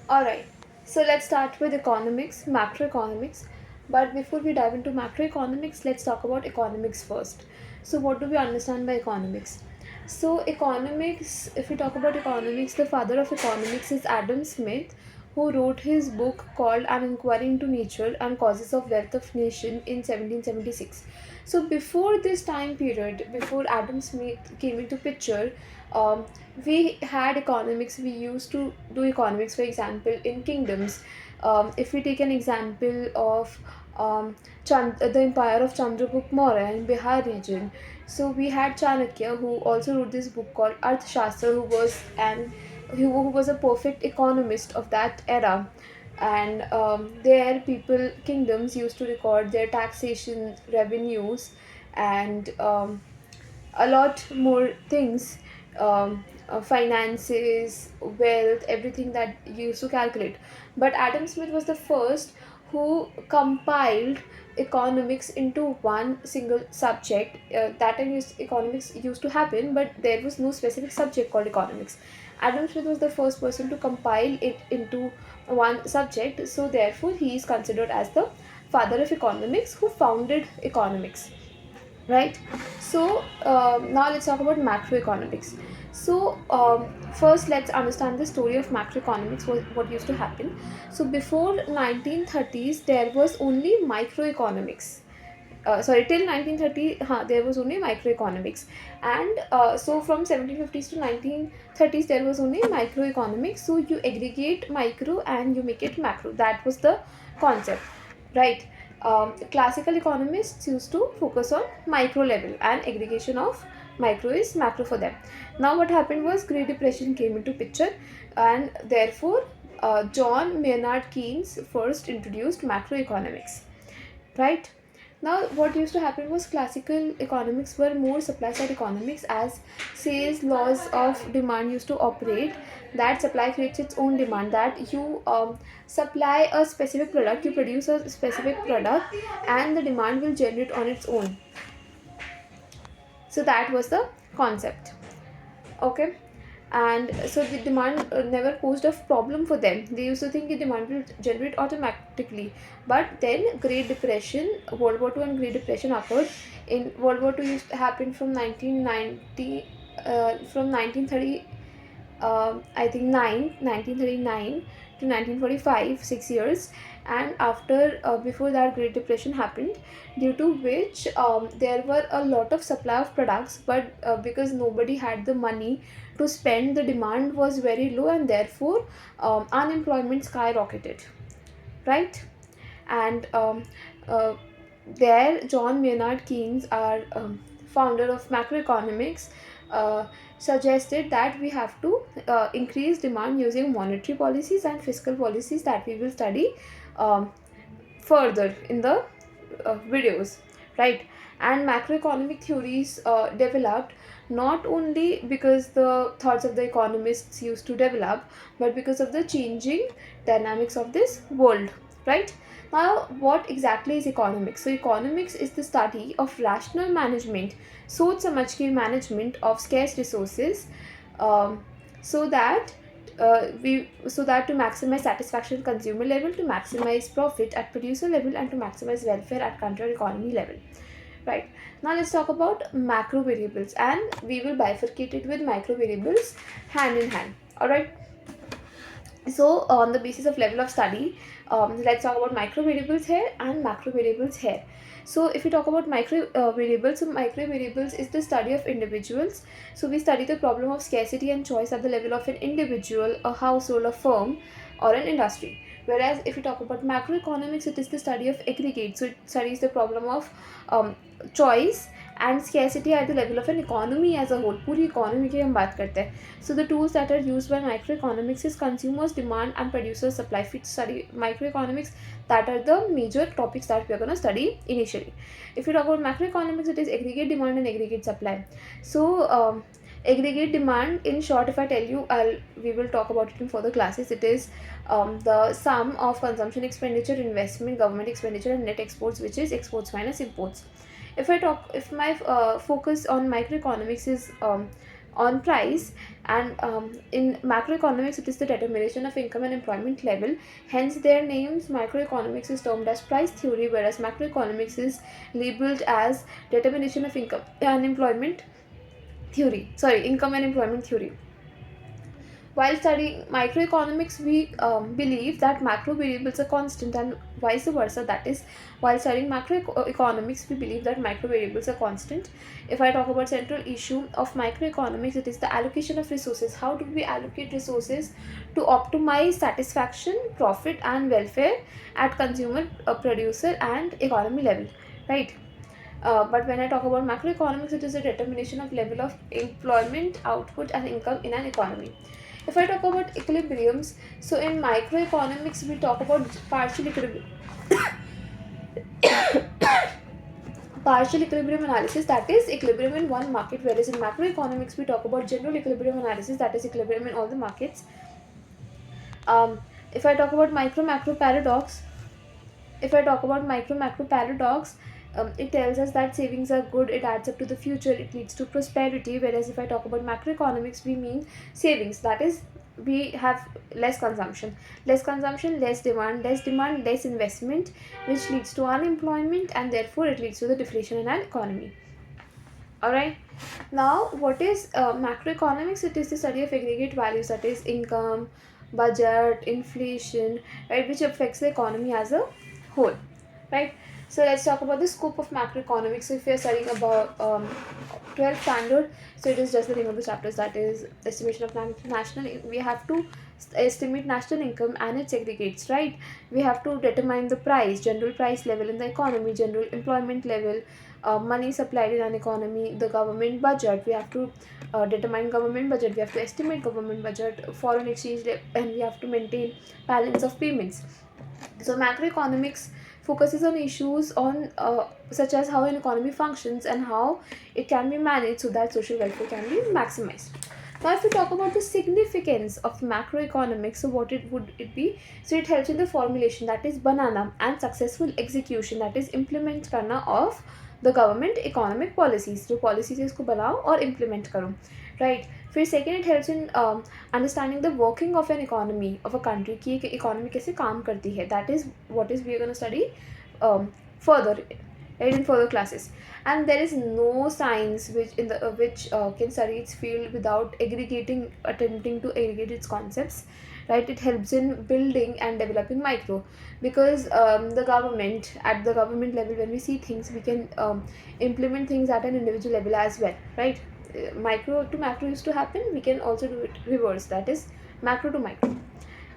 Alright, so let's start with economics, macroeconomics. But before we dive into macroeconomics, let's talk about economics first. So, what do we understand by economics? So, economics, if we talk about economics, the father of economics is Adam Smith, who wrote his book called An Inquiry into Nature and Causes of Wealth of Nation in 1776. So, before this time period, before Adam Smith came into picture, um, we had economics. We used to do economics, for example, in kingdoms. If we take an example of the empire of Chandragupta Maurya in Bihar region, so we had Chanakya, who also wrote this book called Arthashastra, who was a perfect economist of that era. And their people kingdoms used to record their taxation revenues and a lot more things, finances, wealth, everything that you used to calculate. But Adam Smith was the first who compiled economics into one single subject. That time economics used to happen, but there was no specific subject called economics. Adam Smith was the first person to compile it into one subject, so therefore he is considered as the father of economics, who founded economics, right? So now let's talk about macroeconomics. So first let's understand the story of macroeconomics, what used to happen. So before 1930s there was only microeconomics. Sorry, till 1930, there was only microeconomics. And so from 1750s to 1930s there was only microeconomics. So you aggregate micro and you make it macro. That was the concept, right? Classical economists used to focus on micro level, and aggregation of micro is macro for them. Now what happened was Great Depression came into picture, and therefore John Maynard Keynes first introduced macroeconomics, right? Now, what used to happen was classical economics were more supply side economics, as sales laws of demand used to operate. That supply creates its own demand. That you supply a specific product, you produce a specific product, and the demand will generate on its own. So that was the concept. Okay. And so the demand never posed a problem for them. They used to think the demand will generate automatically. But then Great Depression, World War II and Great Depression occurred. In World War II used to happen from 1990, from 1930, I think 1939 to 1945, 6 years. And after before that Great Depression happened, due to which there were a lot of supply of products, but because nobody had the money to spend, the demand was very low, and therefore unemployment skyrocketed, right? And uh, there John Maynard Keynes, our founder of macroeconomics, uh, suggested that we have to increase demand using monetary policies and fiscal policies that we will study um, further in the videos, right? And macroeconomic theories developed not only because the thoughts of the economists used to develop, but because of the changing dynamics of this world, right? Now, what exactly is economics? So economics is the study of rational management, सोच समझ के management of scarce resources, um, so that to maximize satisfaction at consumer level, to maximize profit at producer level, and to maximize welfare at country or economy level, right? Now let's talk about macro variables, and we will bifurcate it with micro variables hand in hand. All right. So on the basis of level of study, let's talk about micro variables here and macro variables here. So if we talk about micro variables, so micro variables is the study of individuals. So we study the problem of scarcity and choice at the level of an individual, a household, a firm, or an industry. Whereas if we talk about macroeconomics, it is the study of aggregate. So it studies the problem of choice and scarcity at the level of an economy as a whole. पूरी economy की हम बात करते हैं. So the tools that are used by microeconomics is consumers demand and producers supply. If we study microeconomics, that are the major topics that we are going to study initially. If we talk about macroeconomics, it is aggregate demand and aggregate supply. So aggregate demand, in short, if I tell you, we will talk about it in further classes. It is the sum of consumption expenditure, investment, government expenditure, and net exports, which is exports minus imports. If my focus on microeconomics is on price. And in macroeconomics, it is the determination of income and employment level. Hence, their names, microeconomics is termed as price theory, whereas macroeconomics is labeled as determination of income and employment theory. Sorry, income and employment theory. While studying microeconomics, we believe that macro variables are constant and vice versa. That is, while studying macroeconomics, we believe that micro variables are constant. If I talk about central issue of microeconomics, it is the allocation of resources. How do we allocate resources to optimize satisfaction, profit, and welfare at consumer, producer, and economy level, right? But when I talk about macroeconomics, it is a determination of level of employment, output, and income in an economy. If I talk about equilibriums, so in microeconomics we talk about partial equilibrium analysis, that is equilibrium in one market, whereas in macroeconomics we talk about general equilibrium analysis, that is equilibrium in all the markets. If I talk about micro macro paradox, if I talk about micro macro paradox, it tells us that savings are good, it adds up to the future, it leads to prosperity. Whereas if I talk about macroeconomics, we mean savings, that is, we have less consumption, less demand, less investment, which leads to unemployment, and therefore it leads to the deflation in an economy. All right. Now, what is macroeconomics? It is the study of aggregate values, that is income, budget, inflation, right, which affects the economy as a whole, right? So let's talk about the scope of macroeconomics. So if you're studying about 12th standard, so it is just the name of the chapters, that is estimation of national. We have to estimate national income and its aggregates, right? We have to determine the price, general price level in the economy, general employment level, money supplied in an economy, the government budget. We have to determine government budget. We have to estimate government budget, foreign exchange, and we have to maintain balance of payments. So macroeconomics focuses on issues on such as how an economy functions and how it can be managed so that social welfare can be maximized. Now, if we talk about the significance of macroeconomics, so what it would it be? So it helps in the formulation, that is banana, and successful execution, that is implement करना of the government economic policies. जो policies है इसको बनाओ और implement करो, right? फिर second, it helps in understanding the working of an economy of a country, कि एक economy कैसे काम करती है. That is what is we are going to study further, right, in further classes. And there is no science which can study its field without attempting to aggregate its concepts, right? It helps in building and developing micro, because the government, at the government level, when we see things, we can implement things at an individual level as well, right? Micro to macro used to happen, we can also do it reverse, that is macro to micro.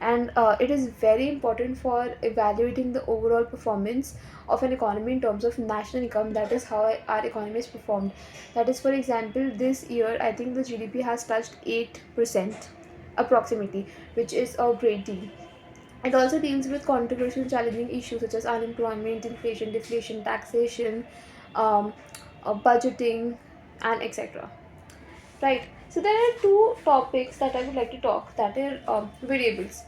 And it is very important for evaluating the overall performance of an economy in terms of national income, that is how our economy is performed. That is, for example, this year I think the GDP has touched 8% approximately, which is a great deal. It also deals with controversial challenging issues such as unemployment, inflation, deflation, taxation, um, budgeting, and etc. Right. So there are two topics that I would like to talk. That are variables.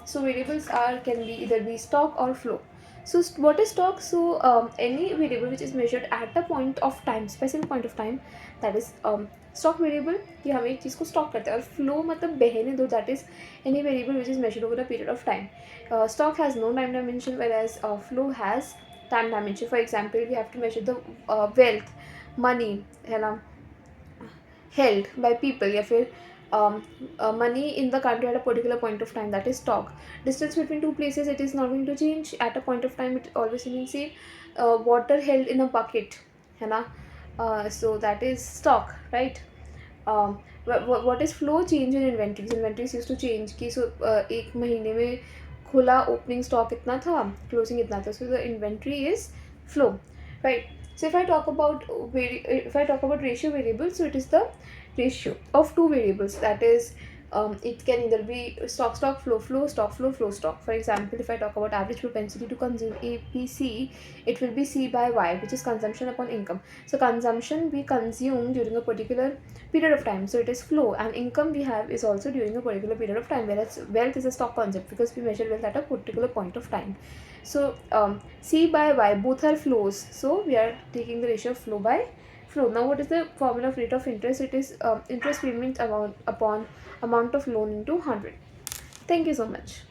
So variables can be either be stock or flow. So what is stock? So any variable which is measured at a point of time, specific point of time, that is stock variable. कि हम एक चीज़ को stock करते हैं, और flow मतलब बहने दो, that is any variable which is measured over a period of time. Stock has no time dimension, whereas flow has time dimension. For example, we have to measure the wealth, money, है ना, held by people, या फिर money in the country at a particular point of time, that is stock. Distance between two places, it is not going to change at a point of time, it always remains same. Water held in a bucket, है ना, so that is stock, right? What is flow? Change in inventories used to change कि so एक महीने में खुला opening stock इतना था, closing इतना था, so the inventory is flow, right? So if I talk about ratio variables, so it is the ratio of two variables, that is it can either be stock flow stock. For example, if I talk about average propensity to consume APC, it will be C by Y, which is consumption upon income. So consumption we consume during a particular period of time, so it is flow, and income we have is also during a particular period of time, whereas wealth is a stock concept because we measure wealth at a particular point of time. So C by Y, both are flows, so we are taking the ratio of flow by flow. Now, what is the formula of rate of interest? It is interest payment amount upon amount of loan into 100. Thank you so much.